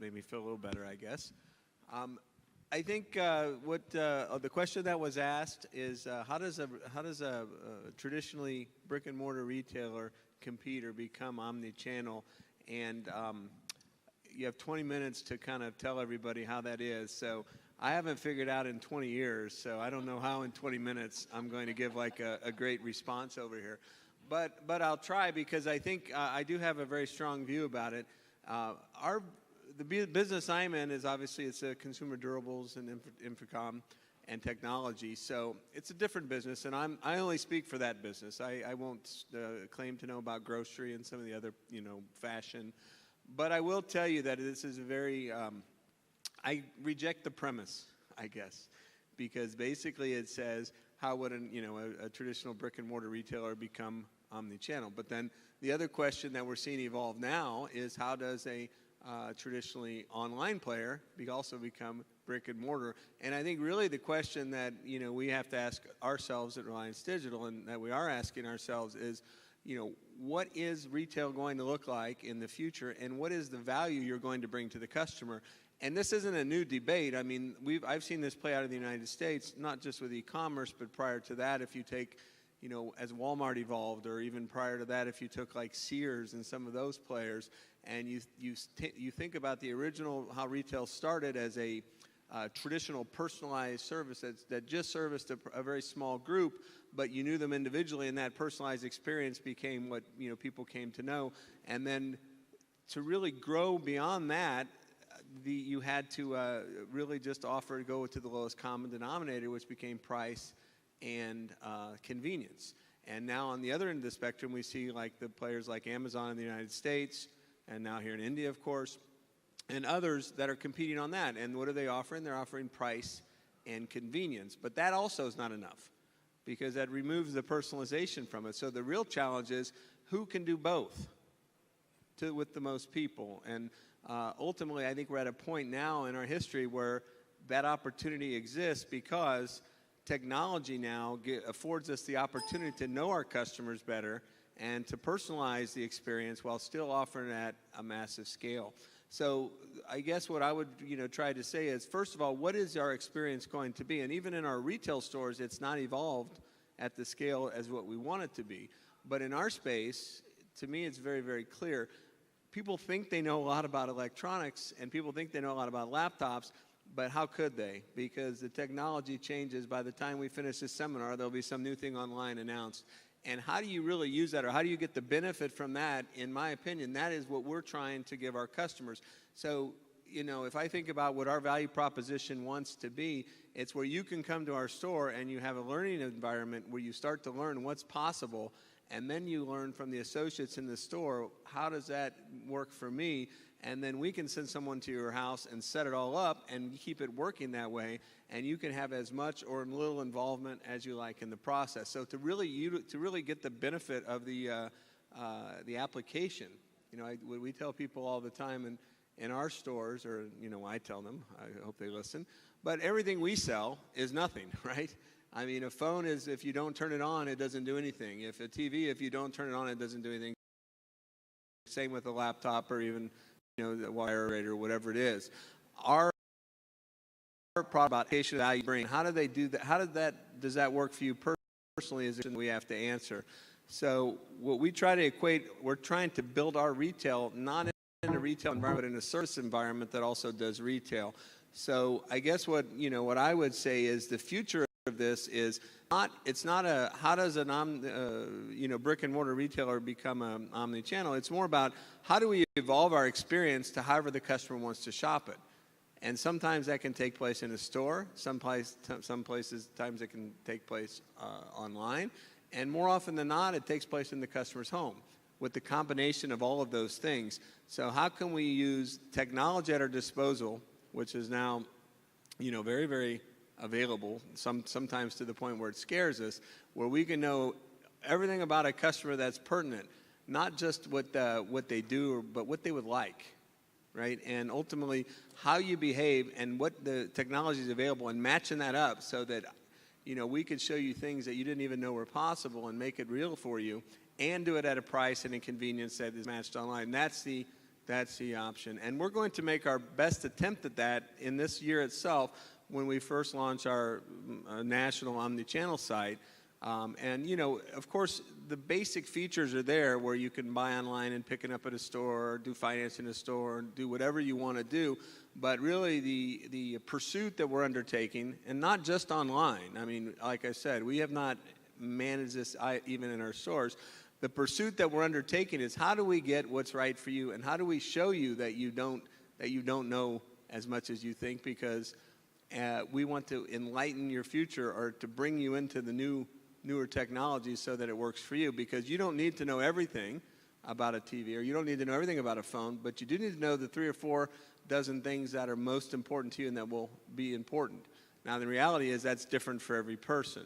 made me feel a little better, I guess. I think the question that was asked is how does a traditionally brick and mortar retailer compete or become omni-channel? And you have 20 minutes to kind of tell everybody how that is. So I haven't figured out in 20 years, so I don't know how in 20 minutes I'm going to give like a great response over here. But I'll try, because I think I do have a very strong view about it. The business I'm in is obviously it's consumer durables and infocom and technology, so it's a different business, and I only speak for that business. I won't claim to know about grocery and some of the other fashion, but I will tell you that this is a very I reject the premise, I guess, because basically it says how would a traditional brick and mortar retailer become omni-channel? But then the other question that we're seeing evolve now is how does a traditionally online player also become brick and mortar? And I think really the question that we have to ask ourselves at Reliance Digital, and that we are asking ourselves, is what is retail going to look like in the future, and what is the value you're going to bring to the customer? And this isn't a new debate. I mean, I've seen this play out in the United States, not just with e-commerce, but prior to that, if you take as Walmart evolved, or even prior to that, if you took like Sears and some of those players, and you think about the original, how retail started as a traditional personalized service that just serviced a very small group, but you knew them individually, and that personalized experience became what people came to know. And then to really grow beyond that, you had to really just go to the lowest common denominator, which became price and convenience. And now on the other end of the spectrum, we see like the players like Amazon in the United States, and now here in India, of course, and others that are competing on that. And what are they offering? They're offering price and convenience. But that also is not enough, because that removes the personalization from it. So the real challenge is who can do both with the most people. And ultimately, I think we're at a point now in our history where that opportunity exists, because technology now affords us the opportunity to know our customers better and to personalize the experience while still offering it at a massive scale. So I guess what I would try to say is, first of all, what is our experience going to be? And even in our retail stores, it's not evolved at the scale as what we want it to be. But in our space, to me, it's very, very clear. People think they know a lot about electronics, and people think they know a lot about laptops, but how could they? Because the technology changes. By the time we finish this seminar, there'll be some new thing online announced. And how do you really use that, or how do you get the benefit from that? In my opinion, that is what we're trying to give our customers. So, if I think about what our value proposition wants to be, it's where you can come to our store and you have a learning environment where you start to learn what's possible, and then you learn from the associates in the store, how does that work for me? And then we can send someone to your house and set it all up and keep it working that way, and you can have as much or little involvement as you like in the process. So to really get the benefit of the application, we tell people all the time in our stores, or I tell them, I hope they listen, but everything we sell is nothing, right? I mean, a phone is, if you don't turn it on, it doesn't do anything. If a TV, if you don't turn it on, it doesn't do anything. Same with a laptop, or even the wire or whatever it is. Our product application value bring. How do they do that? Does that work for you personally? Is it we have to answer? So what we try to equate, we're trying to build our retail not in a retail environment, but in a service environment that also does retail. So I guess what I would say is the future of this is it's not a how does an brick and mortar retailer become an omni-channel. It's more about how do we evolve our experience to however the customer wants to shop it. And sometimes that can take place in a store. Times it can take place online, and more often than not, it takes place in the customer's home with the combination of all of those things. So how can we use technology at our disposal, which is now very, very available, sometimes to the point where it scares us, where we can know everything about a customer that's pertinent, not just what they do, but what they would like, right? And ultimately, how you behave and what the technology is available, and matching that up so that we could show you things that you didn't even know were possible and make it real for you, and do it at a price and a convenience that is matched online. That's the that's the option. And we're going to make our best attempt at that in this year itself when we first launch our national omni-channel site. And, you know, of course, the basic features are there where you can buy online and pick it up at a store, do finance in a store, do whatever you want to do. But really, the pursuit that we're undertaking, and not just online, I mean, like I said, we have not managed this even in our stores. The pursuit that we're undertaking is how do we get what's right for you, and how do we show you that you don't know as much as you think, because we want to enlighten your future or to bring you into the newer technologies so that it works for you, because you don't need to know everything about a TV, or you don't need to know everything about a phone, but you do need to know the 3 or 4 dozen things that are most important to you and that will be important. Now, the reality is that's different for every person.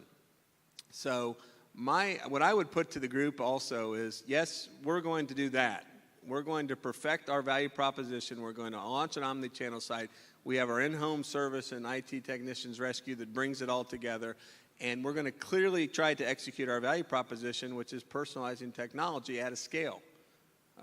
So what I would put to the group also is, yes, we're going to do that. We're going to perfect our value proposition. We're going to launch an omni-channel site. We have our in-home service and IT technicians rescue that brings it all together. And we're going to clearly try to execute our value proposition, which is personalizing technology at a scale.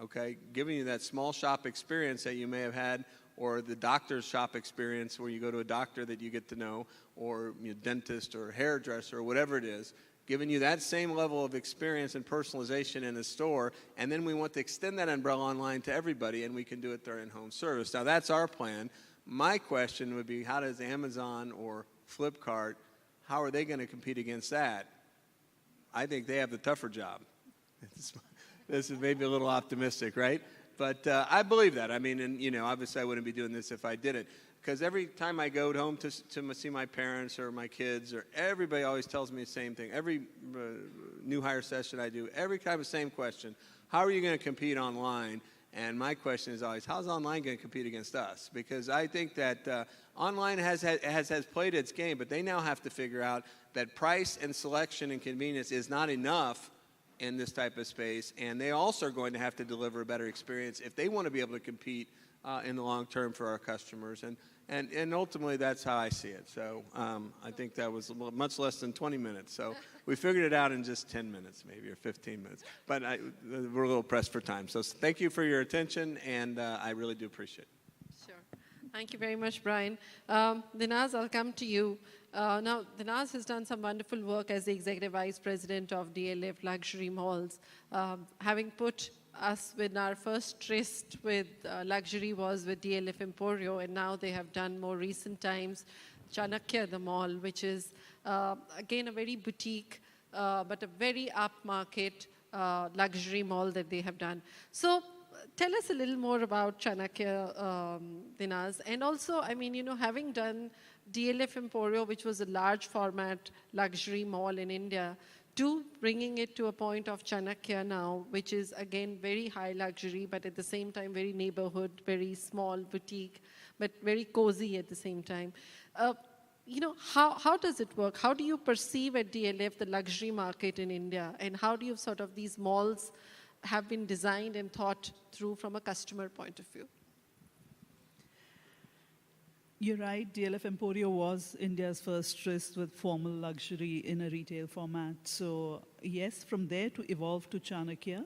Okay, giving you that small shop experience that you may have had, or the doctor's shop experience where you go to a doctor that you get to know, or dentist or hairdresser or whatever it is, giving you that same level of experience and personalization in the store, and then we want to extend that umbrella online to everybody, and we can do it through our in-home service. Now, that's our plan. My question would be, how does Amazon or Flipkart, how are they going to compete against that? I think they have the tougher job. This is maybe a little optimistic, right? But I believe that. I mean, and you know, obviously I wouldn't be doing this if I didn't. Because every time I go home to see my parents or my kids, or everybody always tells me the same thing. Every new hire session I do, every time the same question: how are you going to compete online? And my question is always, how's online going to compete against us? Because I think that online has played its game, but they now have to figure out that price and selection and convenience is not enough in this type of space, and they also are going to have to deliver a better experience if they want to be able to compete in the long term for our customers. And ultimately, that's how I see it. So I think that was much less than 20 minutes. So we figured it out in just 10 minutes, maybe, or 15 minutes. But we're a little pressed for time. So thank you for your attention, and I really do appreciate it. Sure. Thank you very much, Brian. Dinaz, I'll come to you. Now, Dinaz has done some wonderful work as the Executive Vice President of DLF Luxury Malls. Having put us with our first tryst with luxury was with DLF Emporio, and now they have done more recent times Chanakya, the mall, which is, again, a very boutique, but a very upmarket luxury mall that they have done. So tell us a little more about Chanakya, Dinaz. And also, I mean, you know, having done DLF Emporio, which was a large format luxury mall in India, to bringing it to a point of Chanakya now, which is, again, very high luxury, but at the same time very neighborhood, very small boutique, but very cozy at the same time. You know, how does it work? How do you perceive at DLF the luxury market in India? And how do you sort of, these malls have been designed and thought through from a customer point of view? You're right, DLF Emporio was India's first tryst with formal luxury in a retail format. So yes, from there to evolve to Chanakya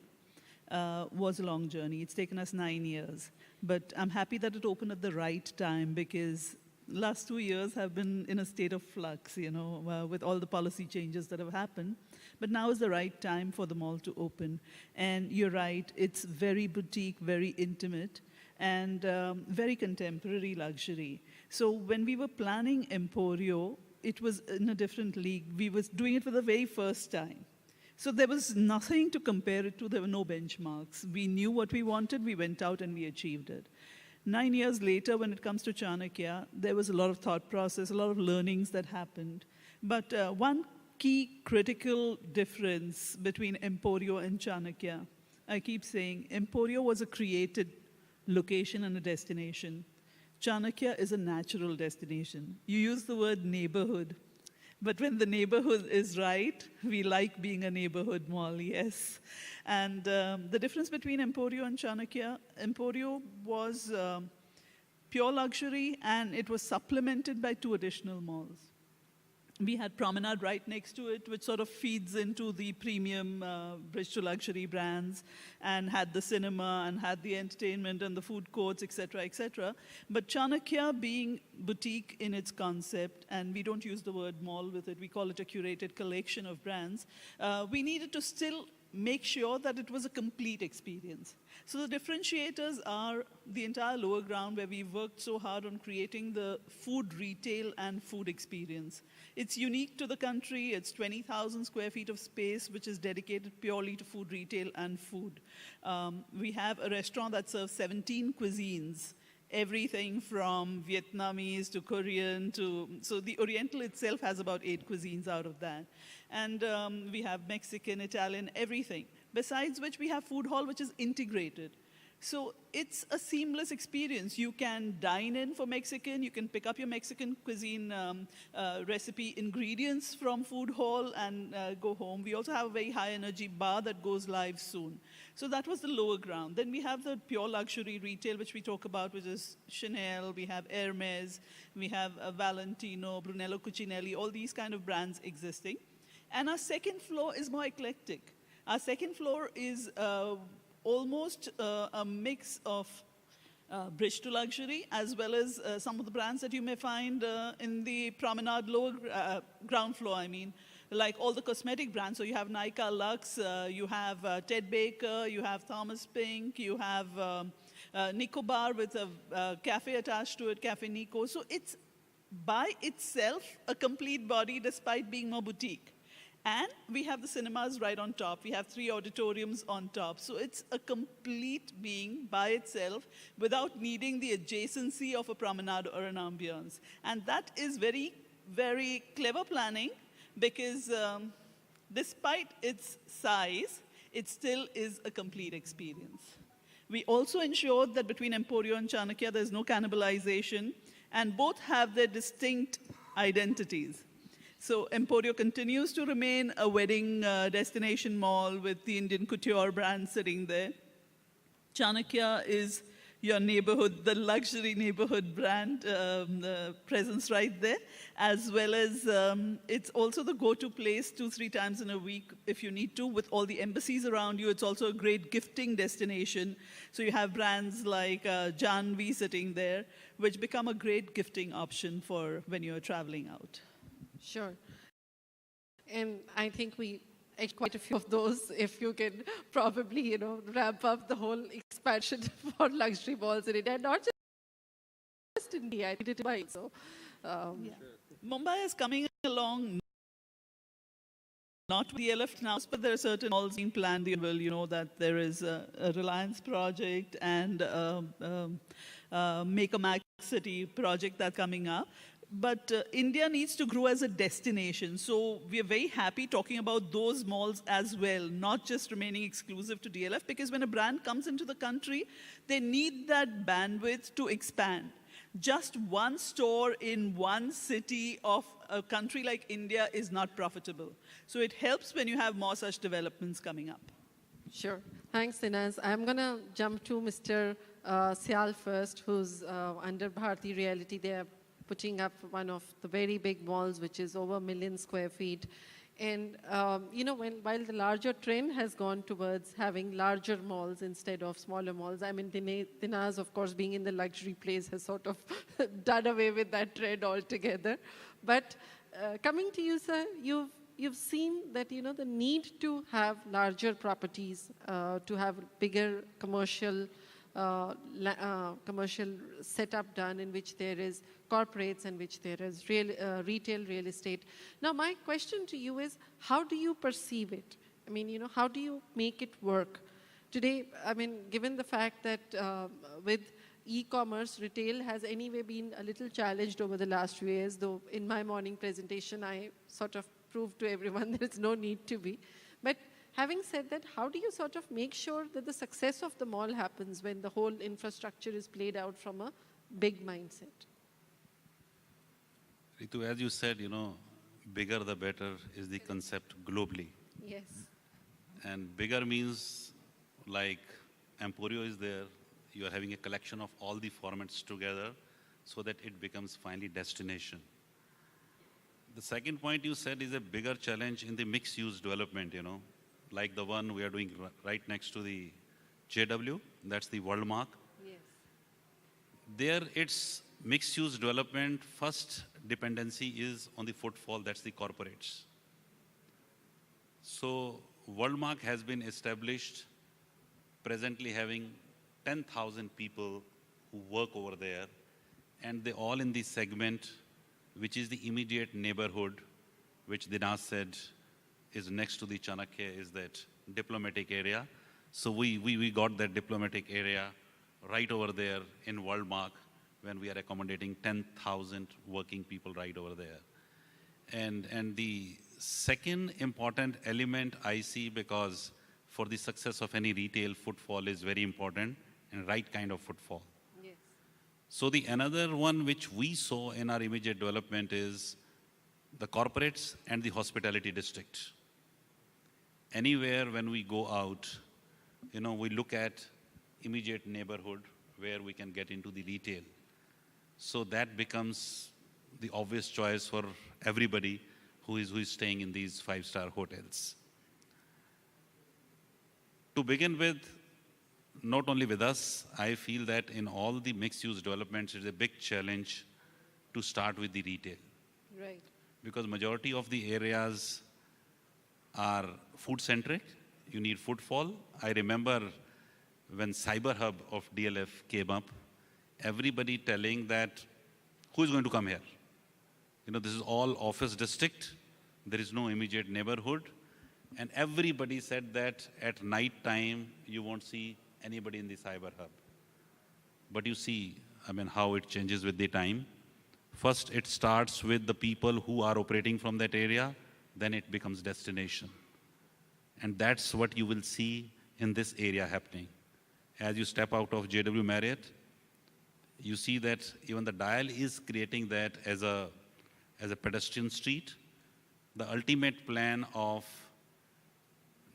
was a long journey. It's taken us 9 years. But I'm happy that it opened at the right time, because last 2 years have been in a state of flux, you know, with all the policy changes that have happened. But now is the right time for the mall to open. And you're right, it's very boutique, very intimate, and very contemporary luxury. So when we were planning Emporio, it was in a different league. We was doing it for the very first time. So there was nothing to compare it to. There were no benchmarks. We knew what we wanted. We went out and we achieved it. 9 years later, when it comes to Chanakya, there was a lot of thought process, a lot of learnings that happened. But one key critical difference between Emporio and Chanakya, I keep saying, Emporio was a created location and a destination. Chanakya is a natural destination. You use the word neighborhood, but when the neighborhood is right, we like being a neighborhood mall, yes. And the difference between Emporio and Chanakya, Emporio was pure luxury, and it was supplemented by 2 additional malls. We had Promenade right next to it, which sort of feeds into the premium bridge to luxury brands, and had the cinema and had the entertainment and the food courts, et cetera, et cetera. But Chanakya being boutique in its concept, and we don't use the word mall with it, we call it a curated collection of brands, we needed to still make sure that it was a complete experience. So the differentiators are the entire lower ground, where we worked so hard on creating the food retail and food experience. It's unique to the country. It's 20,000 square feet of space, which is dedicated purely to food retail and food. We have a restaurant that serves 17 cuisines, everything from Vietnamese to Korean to, so the Oriental itself has about 8 cuisines out of that. And we have Mexican, Italian, everything. Besides which, we have food hall, which is integrated. So it's a seamless experience. You can dine in for Mexican, you can pick up your Mexican cuisine recipe ingredients from food hall and go home. We also have a very high energy bar that goes live soon. So that was the lower ground. Then we have the pure luxury retail, which we talk about, which is Chanel, we have Hermes, we have Valentino, Brunello Cucinelli, all these kind of brands existing. And our second floor is more eclectic. Our second floor is almost a mix of bridge to luxury, as well as some of the brands that you may find in the Promenade lower ground floor, I mean, like all the cosmetic brands. So you have Nykaa Luxe, you have Ted Baker, you have Thomas Pink, you have Nico Bar with a cafe attached to it, Cafe Nico. So it's by itself a complete body despite being more boutique. And we have the cinemas right on top. We have 3 auditoriums on top. So it's a complete being by itself without needing the adjacency of a promenade or an ambience. And that is very, very clever planning, because despite its size, it still is a complete experience. We also ensured that between Emporio and Chanakya, there's no cannibalization, and both have their distinct identities. So Emporio continues to remain a wedding destination mall with the Indian couture brand sitting there. Chanakya is your neighborhood, the luxury neighborhood brand presence right there, as well as it's also the go-to place 2-3 times in a week if you need to. With all the embassies around you, it's also a great gifting destination. So you have brands like Janvi sitting there, which become a great gifting option for when you're traveling out. Sure. And I think we ate quite a few of those. If you can probably, ramp up the whole expansion for luxury malls in India, and not just in India, I did it in Mumbai. So, Mumbai is coming along, not with DLF now, but there are certain malls being planned. You know that there is a Reliance project and Make a Mac City project that's coming up. But India needs to grow as a destination. So we are very happy talking about those malls as well, not just remaining exclusive to DLF, because when a brand comes into the country, they need that bandwidth to expand. Just one store in one city of a country like India is not profitable. So it helps when you have more such developments coming up. Sure. Thanks, Dinaz. I'm going to jump to Mr. Syal first, who's under Bharti Realty. They are putting up one of the very big malls, which is over 1 million square feet. And, while the larger trend has gone towards having larger malls instead of smaller malls, I mean, Dinaz, of course, being in the luxury place, has sort of done away with that trend altogether. But coming to you, sir, you've seen that, the need to have larger properties, to have bigger commercial setup done, in which there is corporates and which there is retail real estate. Now, my question to you is, how do you perceive it? I mean, how do you make it work? Today, I mean, given the fact that with e-commerce, retail has anyway been a little challenged over the last few years, though in my morning presentation, I sort of proved to everyone there is no need to be. But having said that, how do you sort of make sure that the success of the mall happens when the whole infrastructure is played out from a big mindset? Ritu, as you said, bigger the better is the concept globally. Yes. And bigger means like Emporio is there, you are having a collection of all the formats together so that it becomes finally destination. The second point you said is a bigger challenge in the mixed-use development, like the one we are doing right next to the JW, that's the World Mark. Yes. There, it's mixed-use development. First dependency is on the footfall, that's the corporates. So, Worldmark has been established, presently having 10,000 people who work over there, and they all in the segment, which is the immediate neighborhood, which Dinas said is next to the Chanakya, is that diplomatic area. So we got that diplomatic area right over there in Worldmark when we are accommodating 10,000 working people right over there. And the second important element I see, because for the success of any retail, footfall is very important, and right kind of footfall. Yes. So the another one which we saw in our immediate development is the corporates and the hospitality district. Anywhere when we go out, we look at immediate neighborhood where we can get into the retail. So that becomes the obvious choice for everybody who is staying in these five-star hotels. To begin with, not only with us, I feel that in all the mixed-use developments, it's a big challenge to start with the retail. Right. Because majority of the areas are food-centric. You need footfall. I remember when Cyber Hub of DLF came up, everybody telling that, who is going to come here? This is all office district. There is no immediate neighborhood. And everybody said that at night time, you won't see anybody in the Cyber Hub. But you see, how it changes with the time. First, it starts with the people who are operating from that area, then it becomes destination. And that's what you will see in this area happening. As you step out of JW Marriott, you see that even the Dial is creating that as a pedestrian street. The ultimate plan of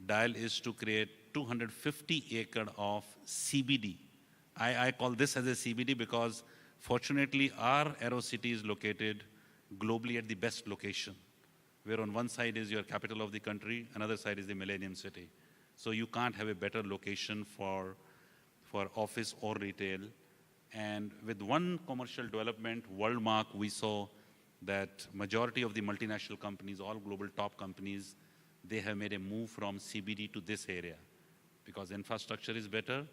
Dial is to create 250 acre of CBD. I call this as a CBD because fortunately our AeroCity is located globally at the best location, where on one side is your capital of the country, another side is the Millennium City. So you can't have a better location for office or retail. And with one commercial development, Worldmark, we saw that majority of the multinational companies, all global top companies, they have made a move from CBD to this area because infrastructure is better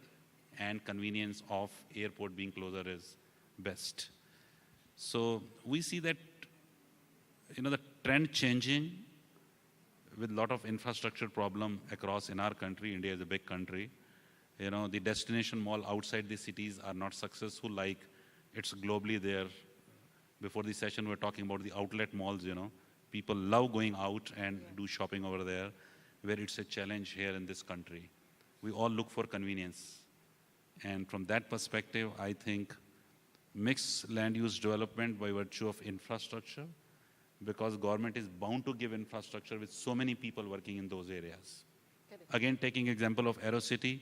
and convenience of airport being closer is best. So we see that, the trend changing with a lot of infrastructure problem across in our country. India is a big country. The destination mall outside the cities are not successful like it's globally there. Before the session, we were talking about the outlet malls, People love going out and do shopping over there, where it's a challenge here in this country. We all look for convenience. And from that perspective, I think mixed land use development by virtue of infrastructure, because government is bound to give infrastructure with so many people working in those areas. Correct. Again, taking example of AeroCity,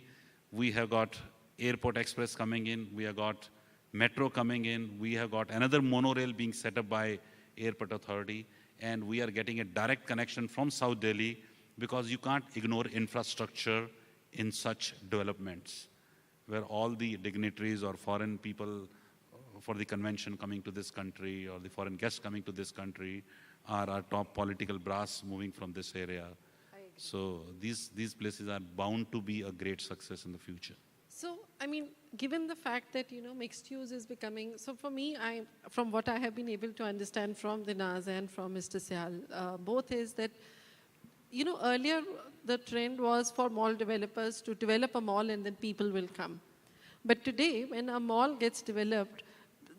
we have got Airport Express coming in, we have got metro coming in, we have got another monorail being set up by Airport Authority, and we are getting a direct connection from South Delhi because you can't ignore infrastructure in such developments, where all the dignitaries or foreign people for the convention coming to this country or the foreign guests coming to this country are our top political brass moving from this area. I agree. So these places are bound to be a great success in the future. So, given the fact that, mixed use is becoming, so for me, from what I have been able to understand from Dinaz and from Mr. Syal, both is that, earlier the trend was for mall developers to develop a mall and then people will come. But today, when a mall gets developed,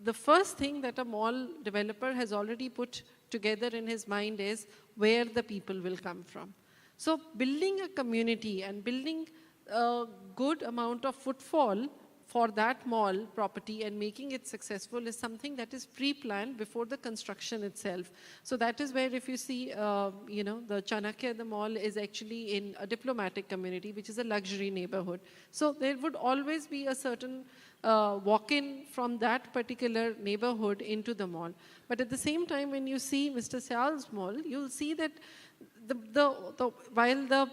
the first thing that a mall developer has already put together in his mind is where the people will come from. So building a community and building a good amount of footfall for that mall property and making it successful is something that is pre-planned before the construction itself. So that is where, if you see, the Chanakya, the mall is actually in a diplomatic community, which is a luxury neighborhood. So there would always be a certain walk-in from that particular neighborhood into the mall. But at the same time, when you see Mr. Syal's mall, you'll see that while the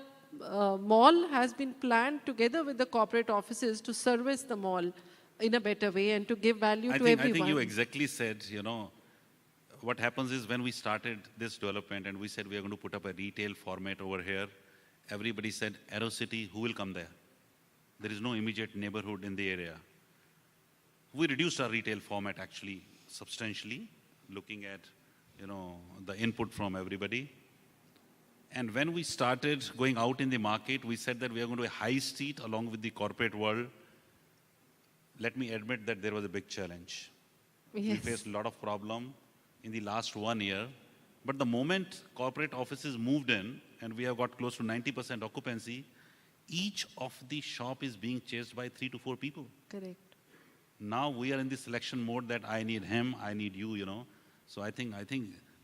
mall has been planned together with the corporate offices to service the mall in a better way and to give value to everyone. I think you exactly said, what happens is when we started this development and we said we are going to put up a retail format over here, everybody said, Aerocity, who will come there? There is no immediate neighborhood in the area. We reduced our retail format actually substantially, looking at, the input from everybody. And when we started going out in the market, we said that we are going to a high street along with the corporate world. Let me admit that there was a big challenge. Yes. We faced a lot of problem in the last 1 year. But the moment corporate offices moved in, and we have got close to 90% occupancy, each of the shop is being chased by 3 to 4 people. Correct. Now we are in the selection mode that I need him, I need you, So I think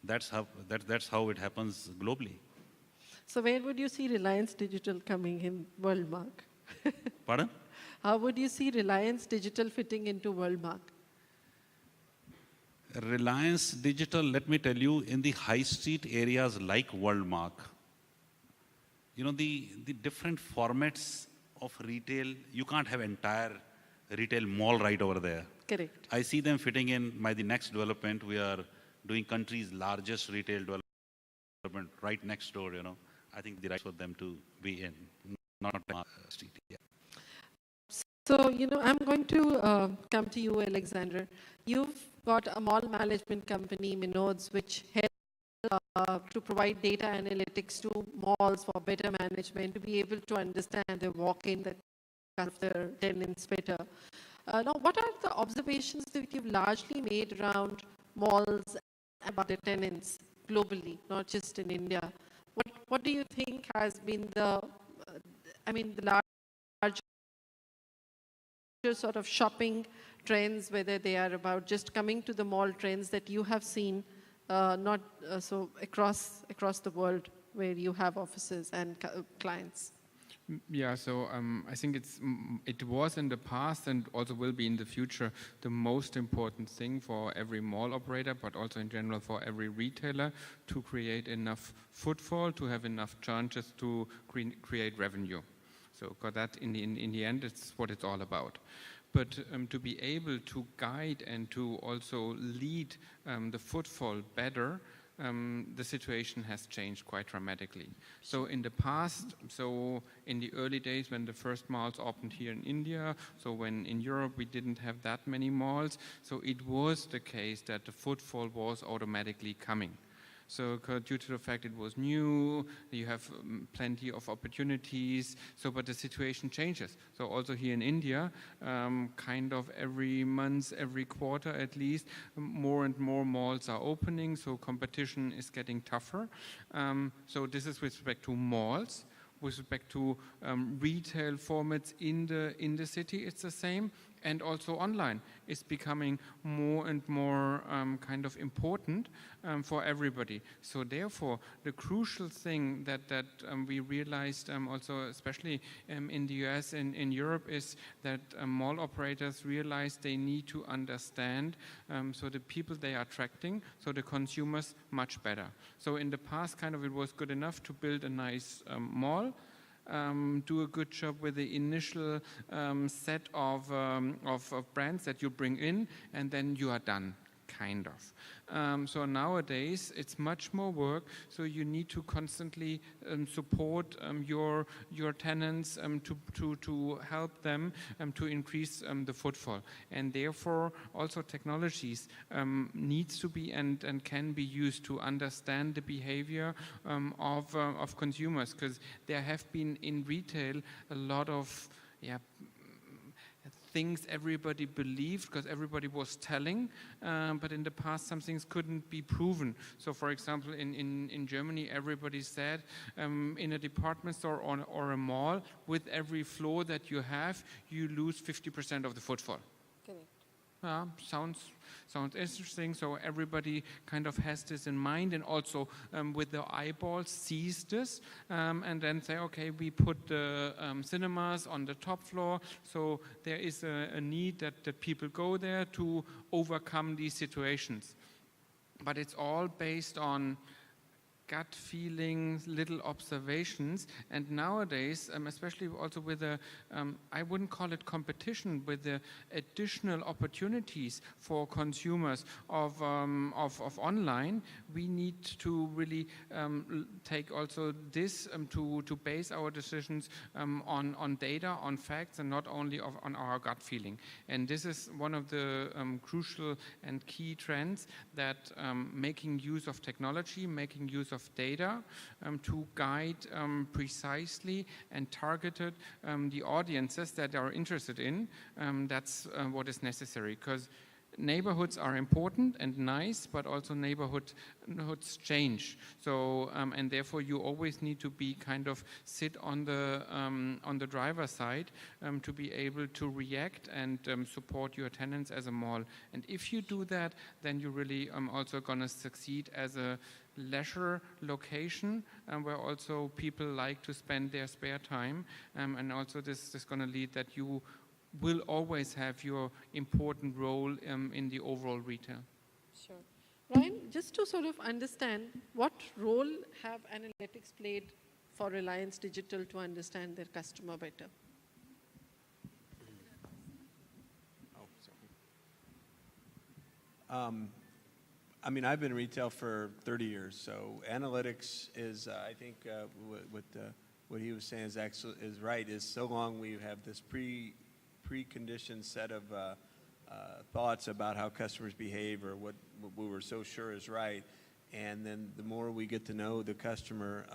that's how it happens globally. So where would you see Reliance Digital coming in Worldmark? Pardon? How would you see Reliance Digital fitting into Worldmark? Reliance Digital, let me tell you, in the high street areas like Worldmark, the different formats of retail, you can't have entire retail mall right over there. Correct. I see them fitting in by the next development. We are doing country's largest retail development right next door, I think the right for them to be in, not a street. Yeah. So, I'm going to come to you, Alexander. You've got a mall management company, Minodes, which helps to provide data analytics to malls for better management, to be able to understand the walk-in, the their tenants better. Now, what are the observations that you've largely made around malls about the tenants globally, not just in India? What do you think has been the larger sort of shopping trends, whether they are about just coming to the mall trends that you have seen, so across the world where you have offices and clients? Yeah, so I think it was in the past and also will be in the future the most important thing for every mall operator, but also in general for every retailer, to create enough footfall, to have enough chances to create revenue. So that in the end, it's what it's all about. But to be able to guide and to also lead the footfall better, the situation has changed quite dramatically. So in the past, so in the early days when the first malls opened here in India, so when in Europe we didn't have that many malls, so it was the case that the footfall was automatically coming. So due to the fact it was new, you have plenty of opportunities, but the situation changes. So also here in India, kind of every month, every quarter at least, more and more malls are opening, so competition is getting tougher. So this is with respect to malls. With respect to retail formats in the city, it's the same. And also online is becoming more and more kind of important for everybody. So therefore, the crucial thing that we realized also, especially in the US and in Europe, is that mall operators realize they need to understand so the people they are attracting, so the consumers, much better. So in the past, kind of it was good enough to build a nice mall, do a good job with the initial set of brands that you bring in, and then you are done, kind of. So nowadays, it's much more work, so you need to constantly support your tenants to help them to increase the footfall. And therefore, also technologies needs to be and can be used to understand the behavior of consumers, because there have been in retail a lot of things everybody believed because everybody was telling, but in the past some things couldn't be proven. So for example, in Germany, everybody said in a department store or a mall, with every floor that you have, you lose 50% of the footfall. Sounds interesting. So everybody kind of has this in mind, and also with the eyeballs sees this, and then say, okay, we put the cinemas on the top floor. So there is a need that people go there to overcome these situations. But it's all based on gut feelings, little observations, and nowadays, especially also with the, I wouldn't call it competition, with the additional opportunities for consumers of online, we need to really take also this to base our decisions on data, on facts, and not only on our gut feeling. And this is one of the crucial and key trends, that making use of technology, making use of data to guide precisely and targeted the audiences that are interested in. That's what is necessary, because neighborhoods are important and nice, but also neighborhoods change. So and therefore you always need to be kind of sit on the driver's side to be able to react and support your tenants as a mall. And if you do that, then you're really also going to succeed as a leisure location where also people like to spend their spare time, and also this is going to lead that you will always have your important role in the overall retail. Sure. Ryan, just to sort of understand, what role have analytics played for Reliance Digital to understand their customer better? I mean, I've been in retail for 30 years, so analytics is, I think, what he was saying is right. Is so long we have this preconditioned set of thoughts about how customers behave or what we were so sure is right, and then the more we get to know the customer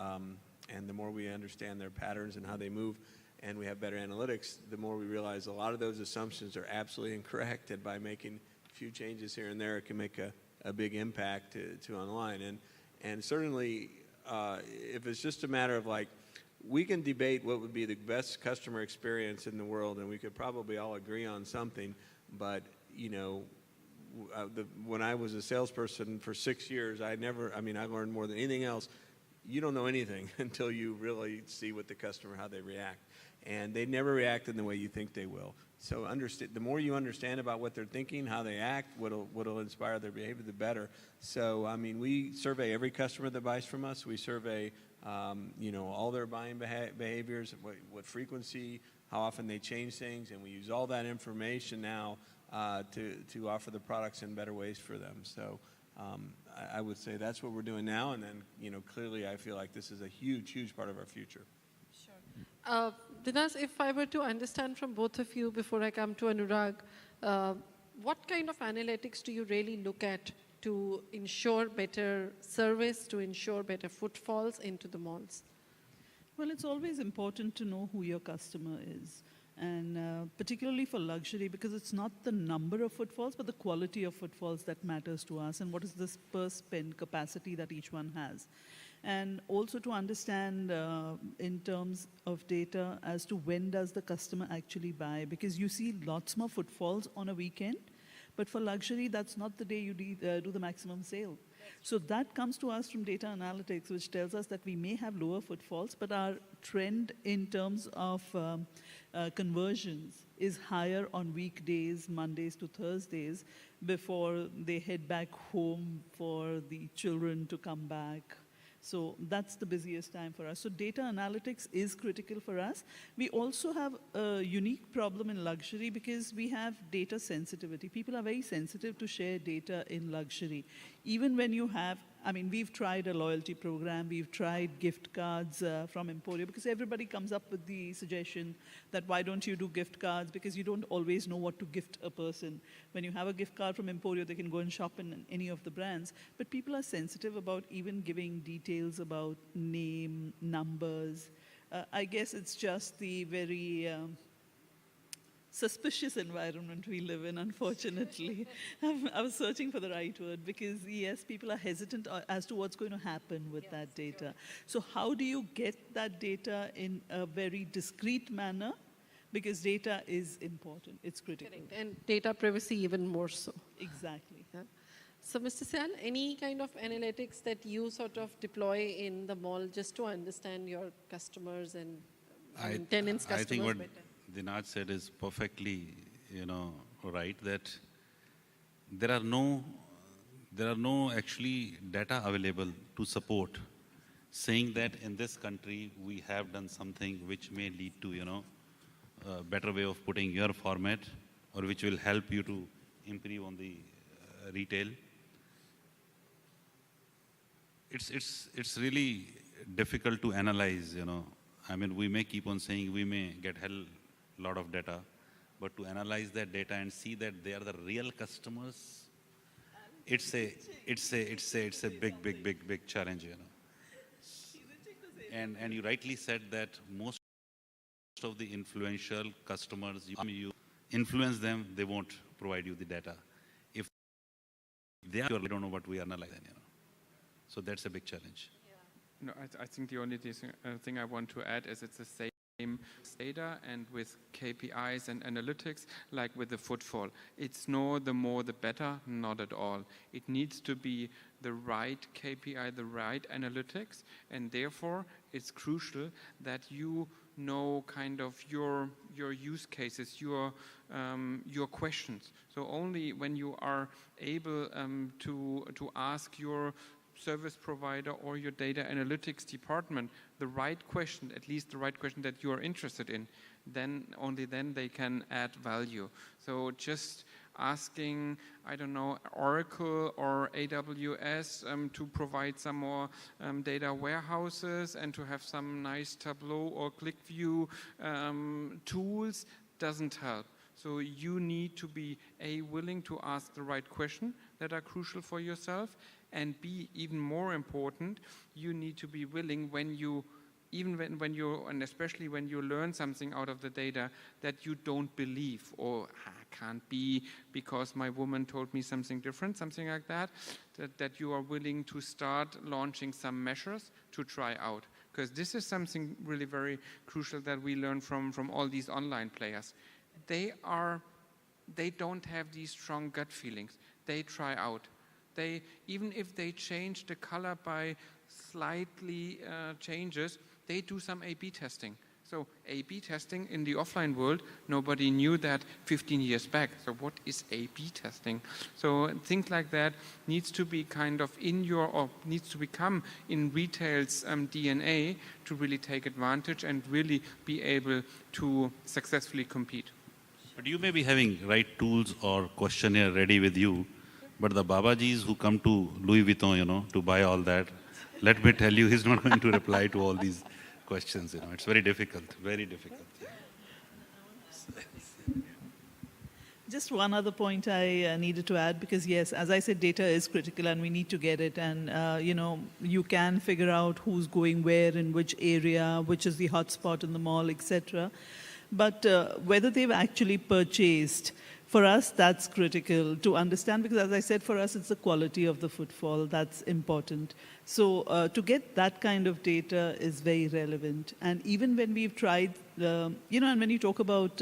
and the more we understand their patterns and how they move, and we have better analytics, the more we realize a lot of those assumptions are absolutely incorrect, and by making a few changes here and there, it can make a big impact to online. And certainly, if it's just a matter of like, we can debate what would be the best customer experience in the world, and we could probably all agree on something, but you know, when I was a salesperson for 6 years, I learned more than anything else. You don't know anything until you really see what the customer, how they react. And they never react in the way you think they will. So the more you understand about what they're thinking, how they act, what'll inspire their behavior, the better. So, I mean, we survey every customer that buys from us. We survey, all their buying behaviors, what frequency, how often they change things, and we use all that information now to offer the products in better ways for them. So I would say that's what we're doing now, and then, clearly I feel like this is a huge, huge part of our future. Sure. Dinesh, if I were to understand from both of you before I come to Anurag, what kind of analytics do you really look at to ensure better service, to ensure better footfalls into the malls? Well, it's always important to know who your customer is. And particularly for luxury, because it's not the number of footfalls, but the quality of footfalls that matters to us, and what is this per spend capacity that each one has. And also to understand in terms of data as to when does the customer actually buy, because you see lots more footfalls on a weekend, but for luxury, that's not the day you do the maximum sale. So that comes to us from data analytics, which tells us that we may have lower footfalls, but our trend in terms of conversions is higher on weekdays, Mondays to Thursdays, before they head back home for the children to come back. So that's the busiest time for us. So data analytics is critical for us. We also have a unique problem in luxury because we have data sensitivity. People are very sensitive to share data in luxury. Even when you have, we've tried a loyalty program, we've tried gift cards from Emporio, because everybody comes up with the suggestion that why don't you do gift cards, because you don't always know what to gift a person. When you have a gift card from Emporio, they can go and shop in any of the brands. But people are sensitive about even giving details about name, numbers. I guess it's just the very suspicious environment we live in, unfortunately. I was searching for the right word because, yes, people are hesitant as to what's going to happen with that data. So how do you get that data in a very discreet manner? Because data is important, it's critical. Correct. And data privacy even more so. Exactly. Yeah. So, Mr. Syal, any kind of analytics that you sort of deploy in the mall just to understand your customers and tenants' customers I think what better? Dinaj said is perfectly, right, that there are no actually data available to support saying that in this country we have done something which may lead to, a better way of putting your format or which will help you to improve on the retail. It's really difficult to analyze, I mean, we may keep on saying we may get a lot of data, but to analyze that data and see that they are the real customers, it's a big challenge, And you rightly said that most of the influential customers, you influence them, they won't provide you the data. If they are, they don't know what we analyze, So that's a big challenge. No, I think the only thing I want to add is it's the same data and with KPIs and analytics like with the footfall. It's no the more the better, not at all. It needs to be the right KPI, the right analytics, and therefore it's crucial that you know kind of your use cases, your questions. So only when you are able to ask your service provider or your data analytics department the right question, at least the right question that you are interested in, then only then they can add value. So just asking, I don't know, Oracle or AWS to provide some more data warehouses and to have some nice Tableau or ClickView tools doesn't help. So you need to be willing to ask the right question that are crucial for yourself, and B, even more important, you need to be willing when you, and especially when you learn something out of the data that you don't believe or can't be because my woman told me something different, something like that you are willing to start launching some measures to try out. Because this is something really very crucial that we learn from all these online players. They don't have these strong gut feelings. They try out. Even if they change the color by slightly changes, they do some A/B testing. So A/B testing in the offline world, nobody knew that 15 years back. So what is A/B testing? So things like that needs to be kind of needs to become in retail's DNA to really take advantage and really be able to successfully compete. But you may be having right tools or questionnaire ready with you, but the Babajis who come to Louis Vuitton, to buy all that, let me tell you, he's not going to reply to all these questions. It's very difficult, very difficult. Just one other point I needed to add, because yes, as I said, data is critical and we need to get it. And, you can figure out who's going where, in which area, which is the hotspot in the mall, etc. But whether they've actually purchased, for us, that's critical to understand, because as I said, for us, it's the quality of the footfall that's important. So to get that kind of data is very relevant. And even when we've tried, and when you talk about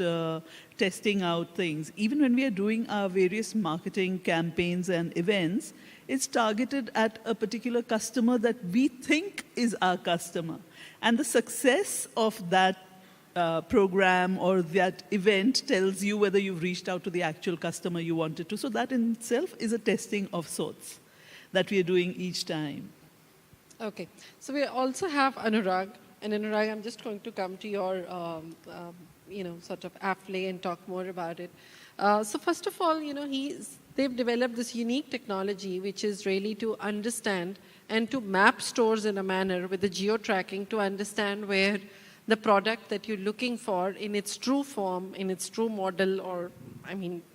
testing out things, even when we are doing our various marketing campaigns and events, it's targeted at a particular customer that we think is our customer. And the success of that program or that event tells you whether you've reached out to the actual customer you wanted to. So that in itself is a testing of sorts that we are doing each time. Okay. So we also have Anurag. And Anurag, I'm just going to come to your, sort of afflay and talk more about it. So first of all, they've developed this unique technology, which is really to understand and to map stores in a manner with the geo-tracking to understand where the product that you're looking for in its true form, in its true model, or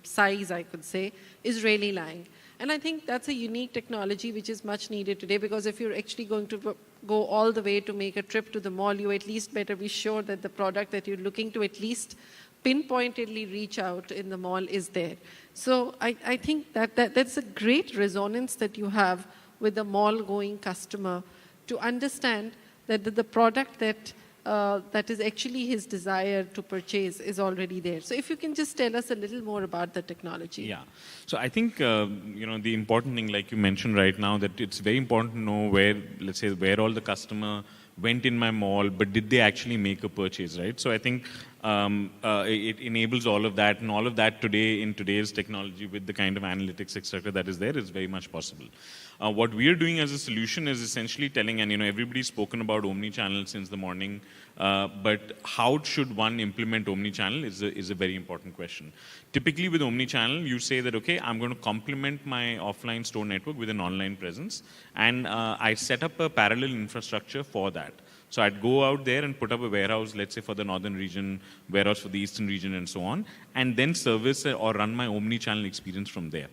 size, I could say, is really lying. And I think that's a unique technology which is much needed today, because if you're actually going to go all the way to make a trip to the mall, you at least better be sure that the product that you're looking to at least pinpointedly reach out in the mall is there. So I think that's a great resonance that you have with the mall-going customer to understand that the product that is actually his desire to purchase is already there. So if you can just tell us a little more about the technology. Yeah. So I think, the important thing, like you mentioned right now, that it's very important to know where, let's say, where all the customer went in my mall, but did they actually make a purchase, right? So I think it enables all of that, and all of that today in today's technology with the kind of analytics, etc., that is there is very much possible. What we are doing as a solution is essentially telling, and everybody's spoken about omni-channel since the morning, but how should one implement omni-channel is a very important question. Typically with omni-channel, you say that, okay, I'm going to complement my offline store network with an online presence, and I set up a parallel infrastructure for that. So I'd go out there and put up a warehouse, let's say for the northern region, warehouse for the eastern region, and so on, and then service or run my omni-channel experience from there.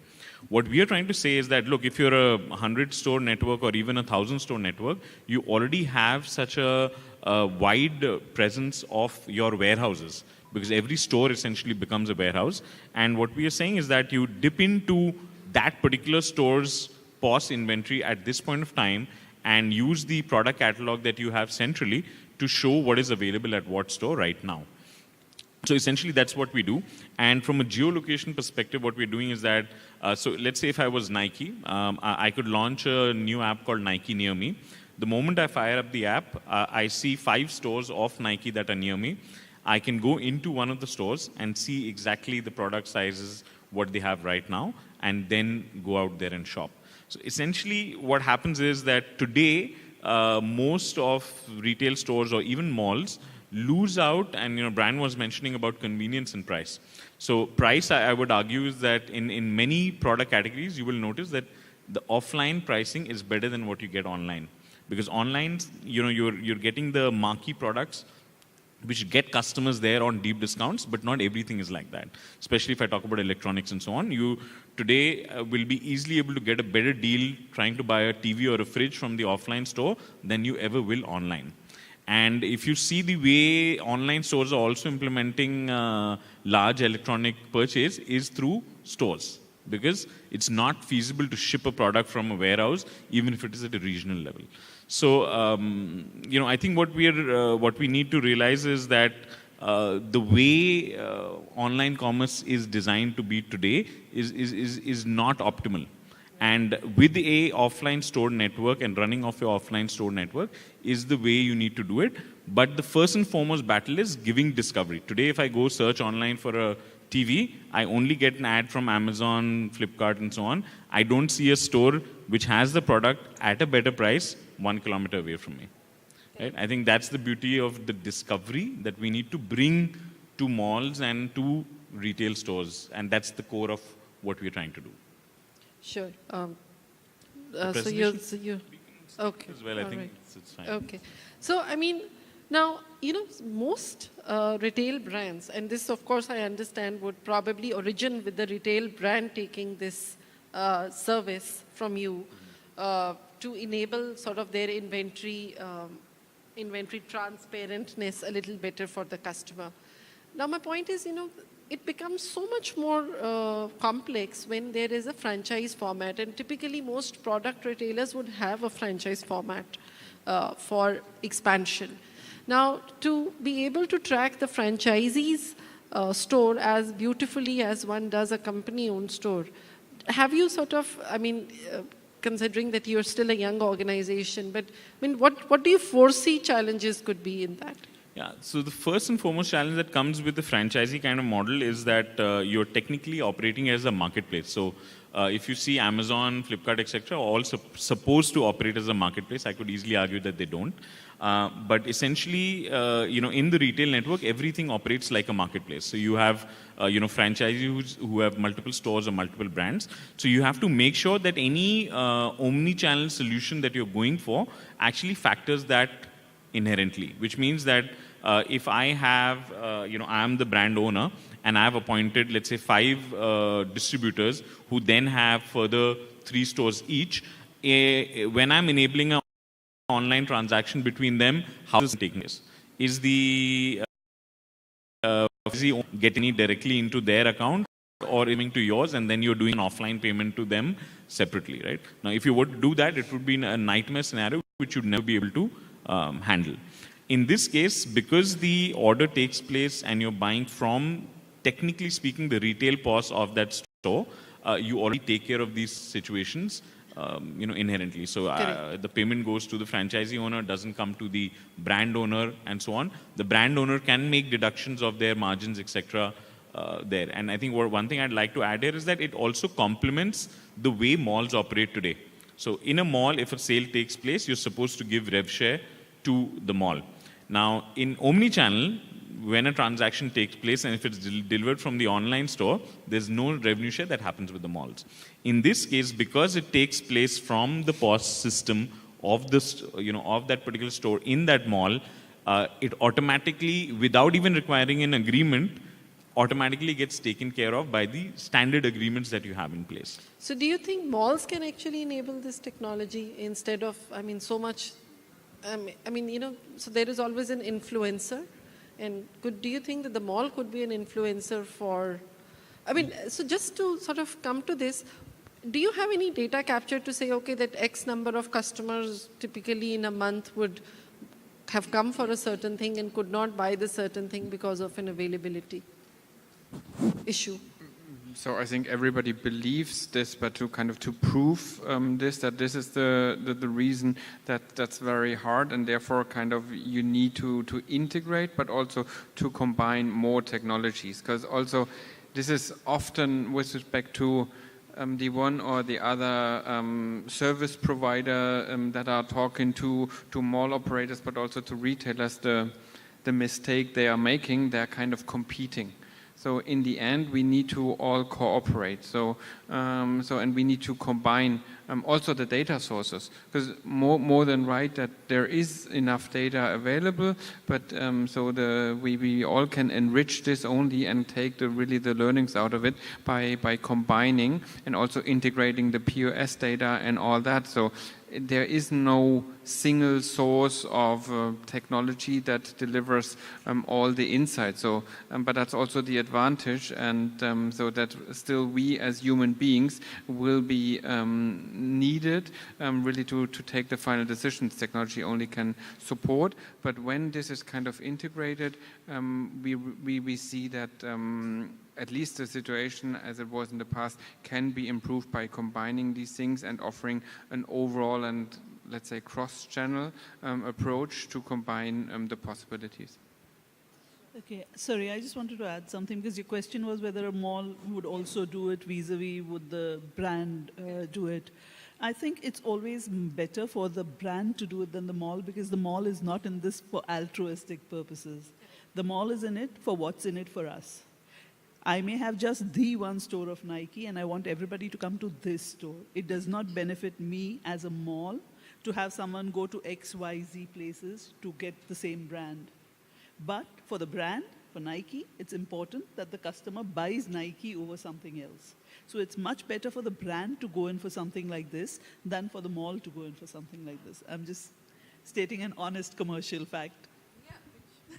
What we are trying to say is that, look, if you're a 100-store network or even a 1,000-store network, you already have such a wide presence of your warehouses, because every store essentially becomes a warehouse. And what we are saying is that you dip into that particular store's POS inventory at this point of time and use the product catalog that you have centrally to show what is available at what store right now. So essentially, that's what we do. And from a geolocation perspective, what we're doing is that, so let's say if I was Nike, I could launch a new app called Nike Near Me. The moment I fire up the app, I see 5 stores of Nike that are near me. I can go into one of the stores and see exactly the product sizes, what they have right now, and then go out there and shop. So essentially, what happens is that today, most of retail stores or even malls lose out, and Brian was mentioning about convenience and price. So price, I would argue, is that in many product categories, you will notice that the offline pricing is better than what you get online. Because online, you're getting the marquee products which get customers there on deep discounts, but not everything is like that. Especially if I talk about electronics and so on, you today will be easily able to get a better deal trying to buy a TV or a fridge from the offline store than you ever will online. And if you see the way online stores are also implementing large electronic purchase is through stores, because it's not feasible to ship a product from a warehouse, even if it is at a regional level. So, I think what we need to realize is that the way online commerce is designed to be today is not optimal. And with a offline store network and running of your offline store network is the way you need to do it. But the first and foremost battle is giving discovery. Today, if I go search online for a TV, I only get an ad from Amazon, Flipkart, and so on. I don't see a store which has the product at a better price 1 kilometer away from me. Right? I think that's the beauty of the discovery that we need to bring to malls and to retail stores. And that's the core of what we're trying to do. Sure. So you okay. As well, I think right. it's fine. Okay. So, now, most retail brands, and this, of course, I understand would probably origin with the retail brand taking this service from you to enable sort of their inventory transparentness a little better for the customer. Now, my point is, it becomes so much more complex when there is a franchise format, and typically most product retailers would have a franchise format for expansion. Now, to be able to track the franchisee's store as beautifully as one does a company-owned store, have you sort of, considering that you're still a young organization, but what do you foresee challenges could be in that? Yeah, so the first and foremost challenge that comes with the franchisee kind of model is that you're technically operating as a marketplace. So if you see Amazon, Flipkart, etc., all supposed to operate as a marketplace. I could easily argue that they don't. But essentially, in the retail network, everything operates like a marketplace. So you have, franchisees who have multiple stores or multiple brands. So you have to make sure that any omni-channel solution that you're going for actually factors that inherently, which means that if I have, I am the brand owner and I have appointed, let's say, 5 distributors who then have further 3 stores each, when I'm enabling an online transaction between them, how is it taking place? Is the franchisee get any directly into their account or giving to yours, and then you're doing an offline payment to them separately, right? Now, if you were to do that, it would be a nightmare scenario which you'd never be able to handle. In this case, because the order takes place and you're buying from, technically speaking, the retail POS of that store, you already take care of these situations, inherently. So the payment goes to the franchisee owner, doesn't come to the brand owner, and so on. The brand owner can make deductions of their margins, etc. There. And I think one thing I'd like to add here is that it also complements the way malls operate today. So in a mall, if a sale takes place, you're supposed to give rev share to the mall. Now, in omni-channel, when a transaction takes place and if it's delivered from the online store, there's no revenue share that happens with the malls. In this case, because it takes place from the POS system of this, of that particular store in that mall, it automatically, without even requiring an agreement, automatically gets taken care of by the standard agreements that you have in place. So do you think malls can actually enable this technology instead of, so much, so there is always an influencer. And do you think that the mall could be an influencer for, so just to sort of come to this, do you have any data captured to say, okay, that X number of customers typically in a month would have come for a certain thing and could not buy the certain thing because of an availability issue? So I think everybody believes this, but to prove that this is the reason, that's very hard, and therefore you need to integrate, but also to combine more technologies, because also this is often with respect to the one or the other service provider that are talking to mall operators, but also to retailers, the mistake they are making, they're kind of competing. So in the end, we need to all cooperate. And we need to combine also the data sources, because more than right that there is enough data available, but we all can enrich this only and take the learnings out of it by combining and also integrating the POS data and all that. So there is no single source of technology that delivers all the insights. So, but that's also the advantage, and so that still we as human beings will be needed really to take the final decisions. Technology only can support, but when this is kind of integrated, we see that at least the situation as it was in the past can be improved by combining these things and offering an overall and, let's say, cross-channel approach to combine the possibilities. Okay, sorry, I just wanted to add something, because your question was whether a mall would also do it vis-a-vis would the brand do it. I think it's always better for the brand to do it than the mall, because the mall is not in this for altruistic purposes. The mall is in it for what's in it for us. I may have just the one store of Nike and I want everybody to come to this store. It does not benefit me as a mall to have someone go to X, Y, Z places to get the same brand. But for the brand, for Nike, it's important that the customer buys Nike over something else. So it's much better for the brand to go in for something like this than for the mall to go in for something like this. I'm just stating an honest commercial fact.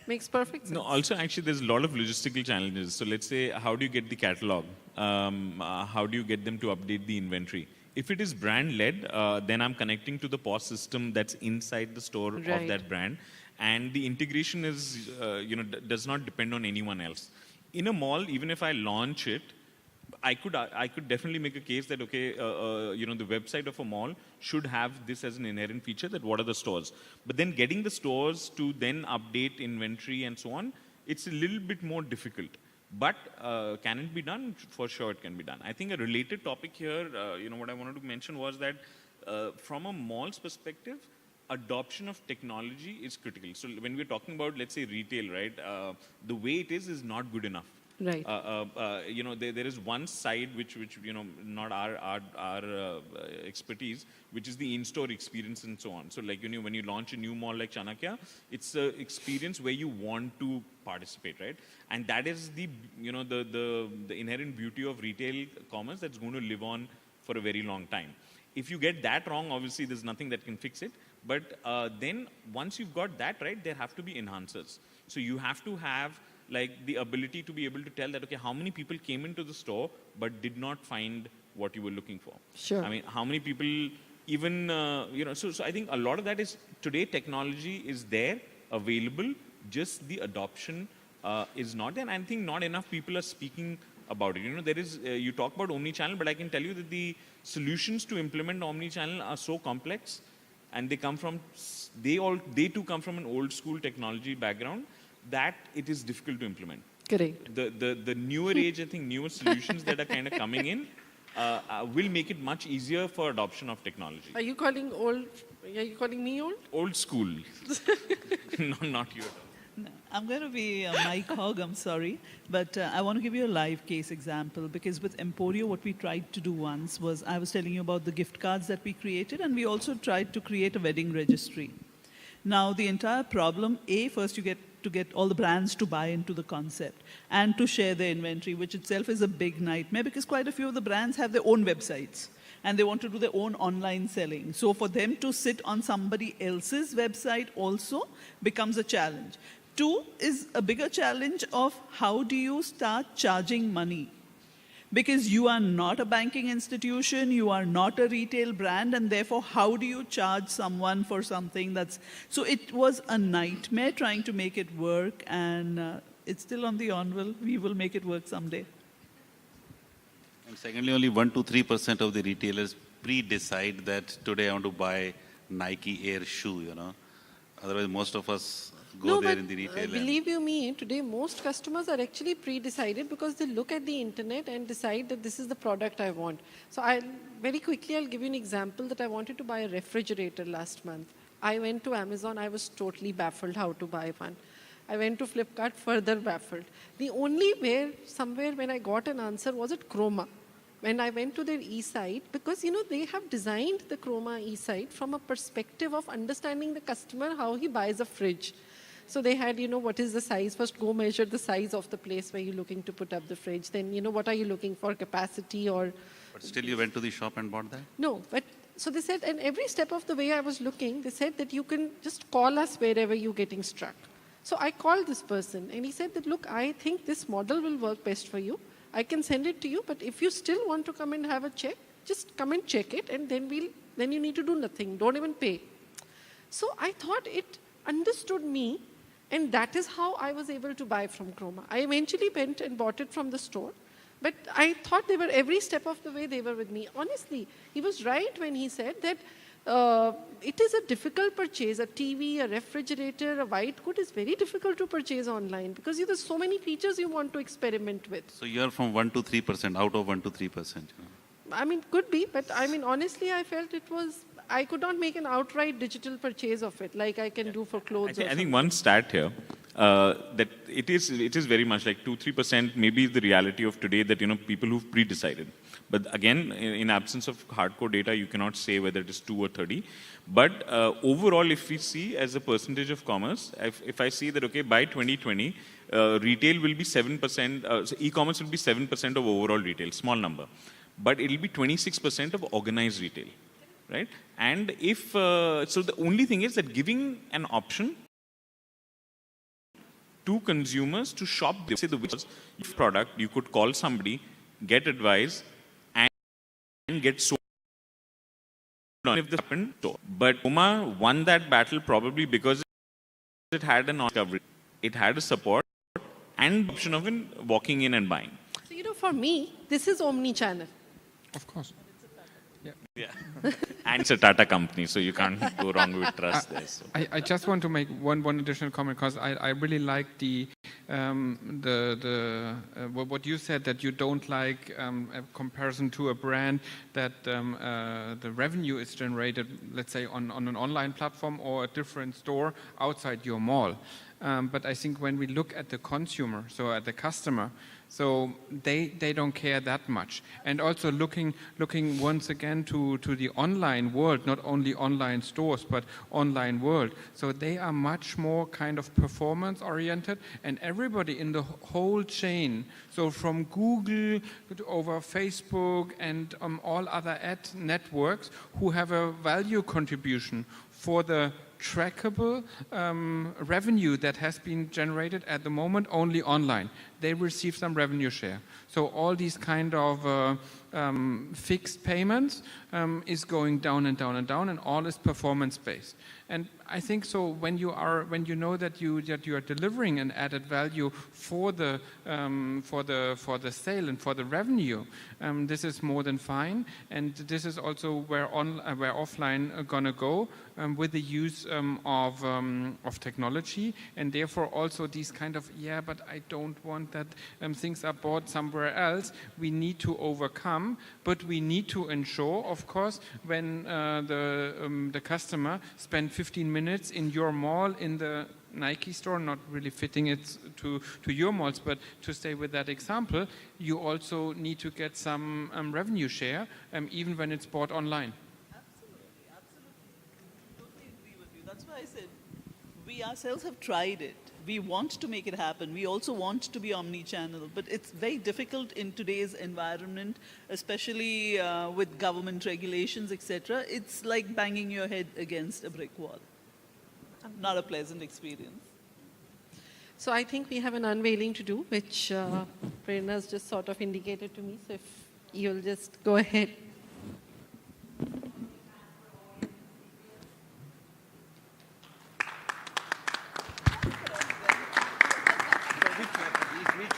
Makes perfect sense. No, also actually there's a lot of logistical challenges. So let's say, how do you get the catalog? How do you get them to update the inventory? If it is brand-led, then I'm connecting to the POS system that's inside the store of that brand. And the integration is, does not depend on anyone else. In a mall, even if I launch it, I could definitely make a case that, okay, the website of a mall should have this as an inherent feature, that what are the stores. But then getting the stores to then update inventory and so on, it's a little bit more difficult. But can it be done? For sure it can be done. I think a related topic here, what I wanted to mention was that from a mall's perspective, adoption of technology is critical. So when we're talking about, let's say, retail, right, the way it is not good enough. Right. There is one side which not our expertise, which is the in-store experience and so on. So like when you launch a new mall like Chanakya, it's an experience where you want to participate, right? And that is the inherent beauty of retail commerce that's going to live on for a very long time. If you get that wrong, obviously there's nothing that can fix it. But then once you've got that right, there have to be enhancers. So you have to have like the ability to be able to tell that, okay, how many people came into the store but did not find what you were looking for? Sure. I mean, how many people even, so I think a lot of that is today technology is there, available, just the adoption is not there. And I think not enough people are speaking about it. There is, you talk about omni-channel, but I can tell you that the solutions to implement omni-channel are so complex, and they come from, they too come from an old school technology background, that it is difficult to implement. Correct. The newer age, I think, newer solutions that are kind of coming in will make it much easier for adoption of technology. Are you calling me old? Old school. No, not you at all. No, I'm going to be Mike Hogg, I'm sorry. But I want to give you a live case example, because with Emporio, what we tried to do once was, I was telling you about the gift cards that we created, and we also tried to create a wedding registry. Now, the entire problem, first you get to get all the brands to buy into the concept and to share their inventory, which itself is a big nightmare, because quite a few of the brands have their own websites and they want to do their own online selling. So for them to sit on somebody else's website also becomes a challenge. Two is a bigger challenge of how do you start charging money? Because you are not a banking institution, you are not a retail brand, and therefore how do you charge someone for something that's... So it was a nightmare trying to make it work, and it's still on the anvil. We will make it work someday. And secondly, only 1-3% of the retailers pre-decide that today I want to buy Nike Air shoe, Otherwise, most of us go there in the retail. Believe you me, today most customers are actually pre-decided, because they look at the internet and decide that this is the product I want. So very quickly, I'll give you an example that I wanted to buy a refrigerator last month. I went to Amazon. I was totally baffled how to buy one. I went to Flipkart, further baffled. The only somewhere when I got an answer was at Chroma. When I went to their e-site, because they have designed the Chroma e-site from a perspective of understanding the customer, how he buys a fridge. So they had, what is the size? First, go measure the size of the place where you're looking to put up the fridge. Then, what are you looking for, capacity or... But still you went to the shop and bought that? No, but so they said, and every step of the way I was looking, they said that you can just call us wherever you're getting stuck. So I called this person, and he said that, look, I think this model will work best for you. I can send it to you, but if you still want to come and have a check, just come and check it, and then you need to do nothing. Don't even pay. So I thought it understood me, and that is how I was able to buy from Chroma. I eventually went and bought it from the store, but I thought they were, every step of the way, they were with me. Honestly, he was right when he said that it is a difficult purchase. A TV, a refrigerator, a white good is very difficult to purchase online, because there's so many features you want to experiment with. So you're from 1-3%, out of 1-3%. I mean, could be, but I mean, honestly, I felt I could not make an outright digital purchase of it, like I can do for clothes. I think one stat here, that it is very much like 2-3% maybe the reality of today, that people who've pre-decided. But again, in absence of hardcore data, you cannot say whether it is 2 or 30. But overall, if we see as a percentage of commerce, if I see that, okay, by 2020, retail will be 7%, so e-commerce will be 7% of overall retail, small number. But it will be 26% of organized retail, right? And if, so the only thing is that giving an option to consumers to shop, say the product, you could call somebody, get advice, and get sold if this happened. But Chroma won that battle probably because it had an discovery, it had a support, and the option of walking in and buying. So, for me, this is omni-channel. Of course. Yeah. And it's a Tata company, so you can't go wrong with trust there. So. I just want to make one additional comment, because I really like what you said, that you don't like a comparison to a brand that the revenue is generated, let's say, on an online platform or a different store outside your mall. But I think when we look at the consumer, so at the customer, so they don't care that much. And also looking once again to the online world, not only online stores, but online world. So they are much more kind of performance oriented, and everybody in the whole chain, so from Google over Facebook and all other ad networks who have a value contribution for the trackable revenue that has been generated at the moment only online. They receive some revenue share. So all these kind of fixed payments is going down and down and down, and all is performance-based. And I think so when you know that you are delivering an added value for the sale and for the revenue, this is more than fine. And this is also where offline are gonna go with the use of technology, and therefore also these kind of but I don't want that things are bought somewhere else. We need to overcome, but we need to ensure, of course, when the customer spend 15 minutes in your mall in the Nike store, not really fitting it to your malls, but to stay with that example, you also need to get some revenue share, even when it's bought online. Absolutely. Totally agree with you. That's why I said we ourselves have tried it. We want to make it happen. We also want to be omni-channel, but it's very difficult in today's environment, especially with government regulations, etc. It's like banging your head against a brick wall. Not a pleasant experience. So I think we have an unveiling to do, which Prerna's just sort of indicated to me. So if you'll just go ahead.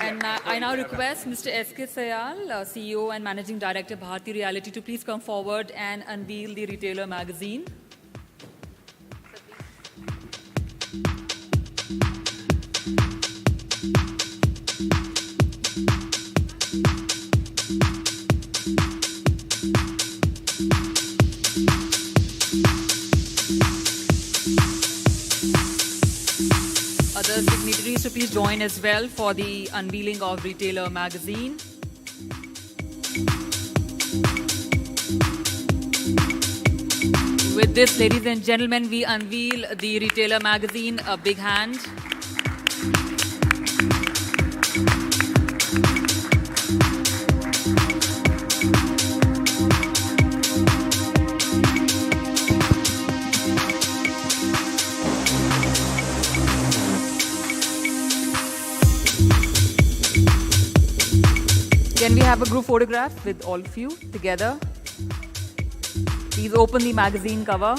And I now request Mr. S.K. Sayal, CEO and Managing Director, Bharti Realty, to please come forward and unveil the Retailer magazine. Other signatories to please join as well for the unveiling of Retailer magazine. With this, ladies and gentlemen, we unveil the Retailer magazine. A big hand. Can we have a group photograph with all of you together? Please open the magazine cover.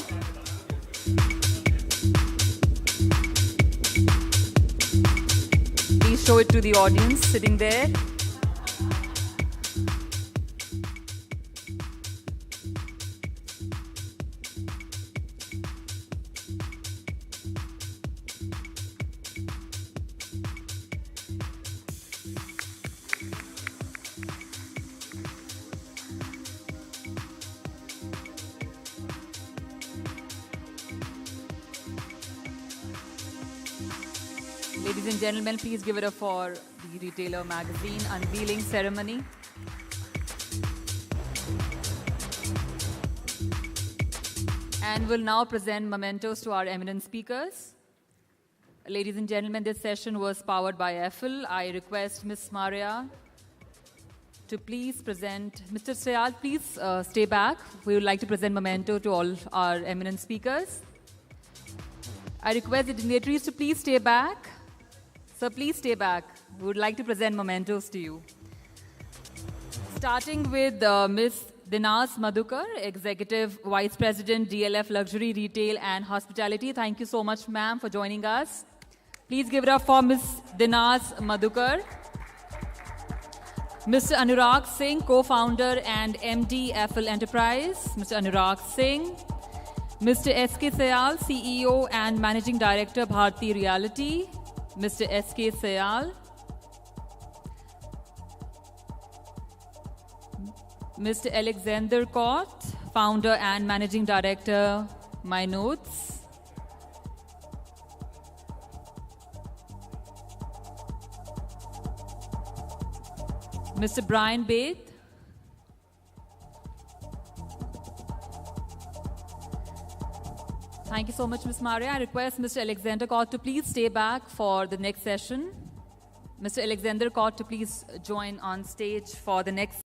Please show it to the audience sitting there. Ladies and gentlemen, please give it up for the Retailer magazine unveiling ceremony. And we'll now present mementos to our eminent speakers. Ladies and gentlemen, this session was powered by Eiffel. I request Ms. Maria to please present. Mr. Sayal, please stay back. We would like to present memento to all our eminent speakers. I request the dignitaries to please stay back. Sir, please stay back. We would like to present mementos to you. Starting with Ms. Dinaz Madhukar, Executive Vice President, DLF Luxury, Retail and Hospitality. Thank you so much, ma'am, for joining us. Please give it up for Ms. Dinaz Madhukar. Mr. Anurag Singh, Co-Founder and MD, Eiffel Enterprise. Mr. Anurag Singh. Mr. S.K. Sayal, CEO and Managing Director, Bharti Realty. Mr. S.K. Sayal. Mr. Alexander Kott, Founder and Managing Director, My Notes. Mr. Brian Baith. Thank you so much, Ms. Maria. I request Mr. Alexander Kott to please stay back for the next session. Mr. Alexander Kott to please join on stage for the next